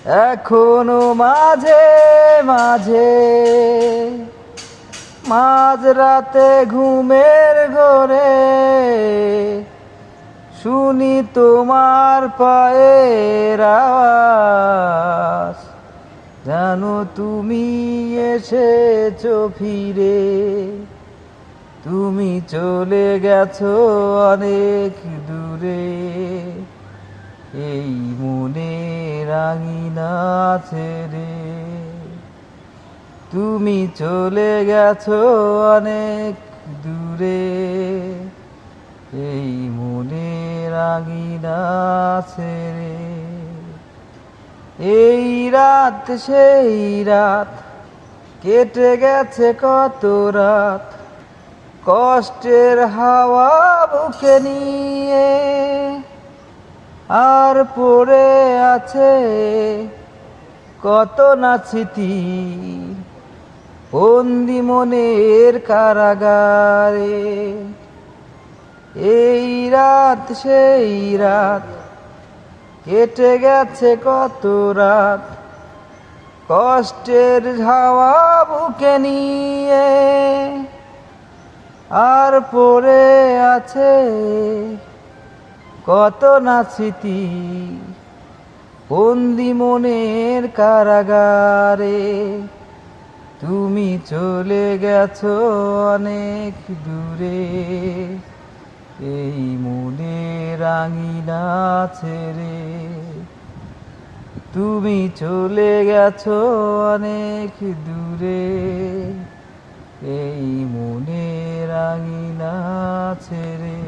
এখনো মাঝে মাঝে মাঝরাতে ঘুমের ঘোরে শুনি তোমার পায়ের আওয়াজ। জানো তুমি এসেছো ফিরে, তুমি চলে গেছো অনেক দূরে। এই মনে রাঙিনা ছেড়ে তুমি চলে গেছো অনেক দূরে। এই মনে রাঙিনা ছেড়ে। এই রাত সেই রাত, কেটে গেছে কত রাত, কষ্টের হাওয়া বুকে নিয়ে। আর পড়ে আছে কত না স্মৃতি, বন্দি মনের কারাগারে। এই রাত সেই রাত, কেটে গেছে কত রাত, কষ্টের হাওয়া বুকে নিয়ে। আর পড়ে আছে কত না স্মৃতি, বন্দি মনের কারাগারে। তুমি চলে গেছো অনেক দূরে, এই মনে রাঙিনা ছেড়ে। তুমি চলে গেছো অনেক দূরে, এই মনে রাঙিনা ছেড়ে।